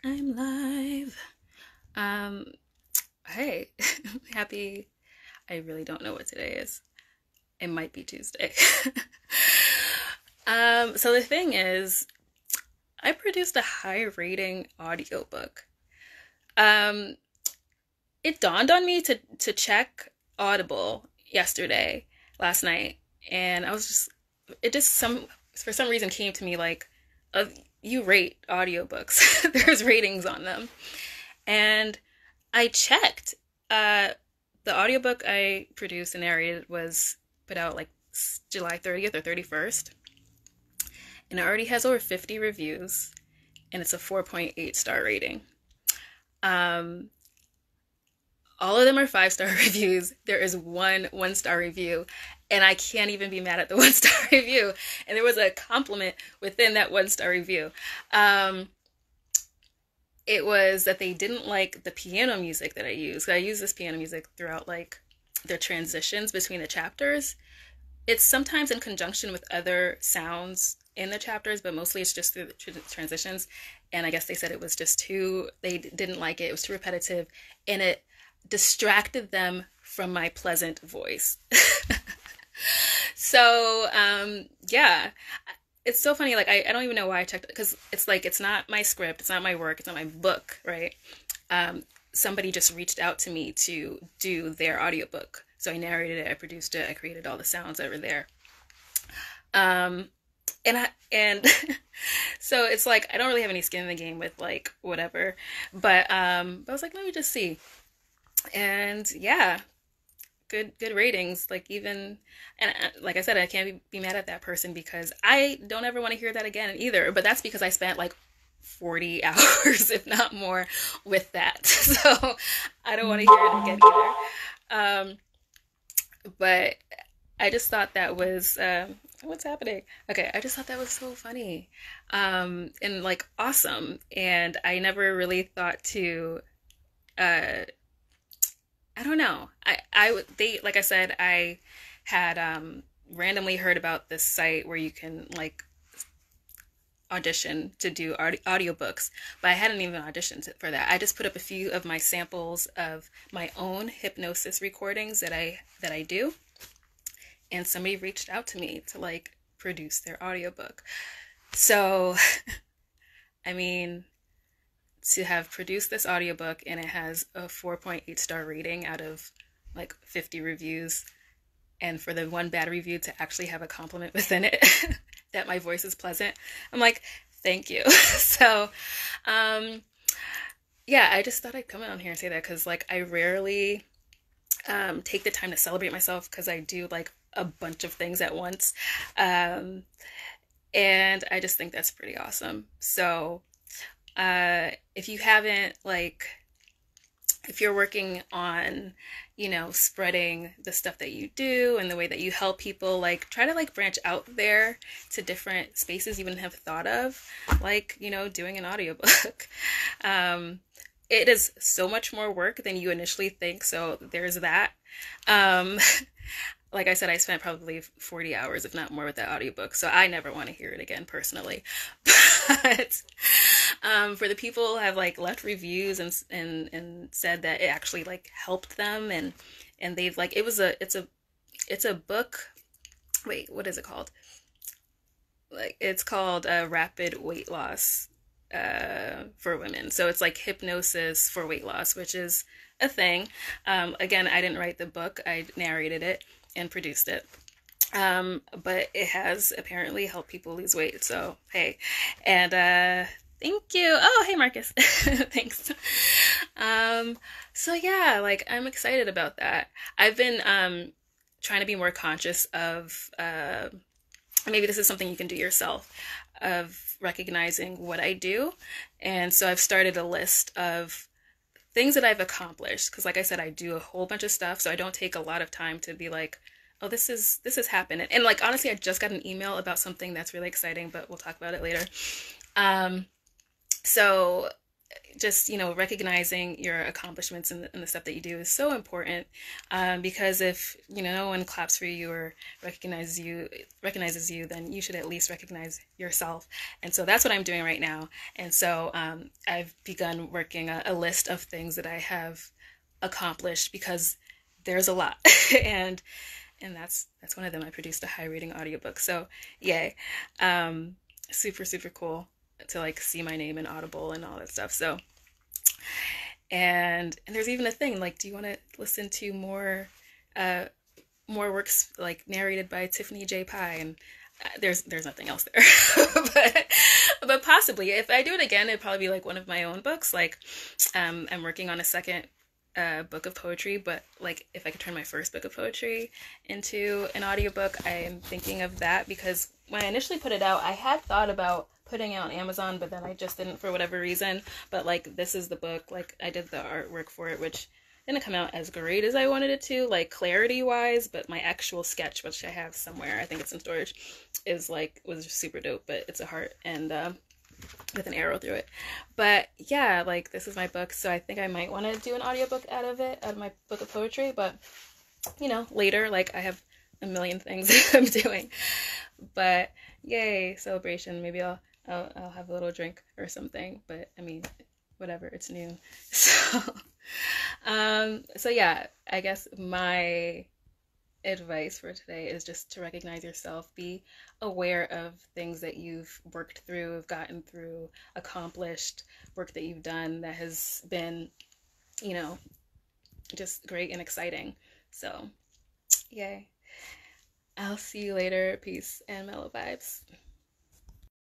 I'm live. Um, hey, happy. I really don't know what today is. It might be Tuesday. So the thing is, I produced a high rating audiobook. Um, it dawned on me to check Audible last night, and I was just it just some for some reason came to me like, uh, you rate audiobooks. There's ratings on them. And I checked. Uh, the audiobook I produced and narrated was put out like July 30th or 31st. And it already has over 50 reviews. And it's a 4.8 star rating. Um, all of them are 5 star reviews. There is one star review. And I can't even be mad at the 1 star review. And there was a compliment within that 1 star review. It was that they didn't like the piano music that I use. I use this piano music throughout like the transitions between the chapters. It's sometimes in conjunction with other sounds in the chapters, but mostly it's just through the transitions. And I guess they said it was just they didn't like it. It was too repetitive and it distracted them from my pleasant voice. Yeah, it's so funny. Like, I don't even know why I checked it because it's like, it's not my script, it's not my work, it's not my book, right? Somebody just reached out to me to do their audiobook. So I narrated it, I produced it, I created all the sounds that were there. Um, and so it's like, I don't really have any skin in the game with like whatever, but I was like, let me just see. And yeah, good ratings. Like, even, and like I said, I can't be mad at that person because I don't ever want to hear that again either. But that's because I spent like 40 hours, if not more, with that. So I don't want to hear it again either. But I just thought that was what's happening? Okay, I just thought that was so funny, and like awesome. And I never really thought to uh I don't know. They, like I said, I had randomly heard about this site where you can like audition to do audiobooks, but I hadn't even auditioned for that. I just put up a few of my samples of my own hypnosis recordings that I do, and somebody reached out to me to like produce their audiobook. So, I mean, to have produced this audiobook and it has a 4.8 star rating out of like 50 reviews, and for the one bad review to actually have a compliment within it that my voice is pleasant, I'm like, thank you. So, um, yeah, I just thought I'd come on here and say that because like I rarely take the time to celebrate myself because I do like a bunch of things at once. Um, and I just think that's pretty awesome. So, if you haven't like if you're working on, spreading the stuff that you do and the way that you help people, like try to like branch out there to different spaces you wouldn't have thought of, like, doing an audiobook. um it is so much more work than you initially think, so there's that. um like I said, I spent probably 40 hours, if not more, with that audiobook. So I never want to hear it again personally. But for the people who have like left reviews and said that it actually like helped them, and they've like, it's a book. Wait, what is it called? Like, it's called Rapid Weight Loss for women. So it's like hypnosis for weight loss, which is a thing. Again, I didn't write the book, I narrated it and produced it. But it has apparently helped people lose weight. So, hey, and thank you. Oh, hey, Marcus. Thanks. Um, so yeah, like I'm excited about that. I've been trying to be more conscious of maybe this is something you can do yourself, of recognizing what I do. And so I've started a list of things that I've accomplished because, like I said, I do a whole bunch of stuff, so I don't take a lot of time to be like, oh, this has happened. And like, honestly, I just got an email about something that's really exciting, but we'll talk about it later. um so just, recognizing your accomplishments and the stuff that you do is so important, because if, no one claps for you or recognizes you, then you should at least recognize yourself. And so that's what I'm doing right now. And so I've begun working a list of things that I have accomplished, because there's a lot. and that's one of them. I produced a high rating audiobook. So yay. Super, super cool to like see my name in Audible and all that stuff. So, and there's even a thing like, do you want to listen to more works like narrated by Tiffany J. Pye? And there's nothing else there, but possibly if I do it again, it'd probably be like one of my own books. Like, I'm working on a second book of poetry, but like if I could turn my first book of poetry into an audiobook, I am thinking of that, because when I initially put it out, I had thought about putting it on Amazon, but then I just didn't for whatever reason. But like, this is the book, like I did the artwork for it, which didn't come out as great as I wanted it to, like clarity wise, but my actual sketch, which I have somewhere, I think it's in storage, was super dope. But it's a heart and with an arrow through it. But yeah, like this is my book, so I think I might want to do an audiobook out of my book of poetry, but later, like I have a million things I'm doing. But yay, celebration. Maybe I'll have a little drink or something, but I mean, whatever, it's noon. So yeah, I guess my advice for today is just to recognize yourself, be aware of things that you've worked through, have gotten through, accomplished, work that you've done that has been, just great and exciting. So, yay. I'll see you later. Peace and mellow vibes.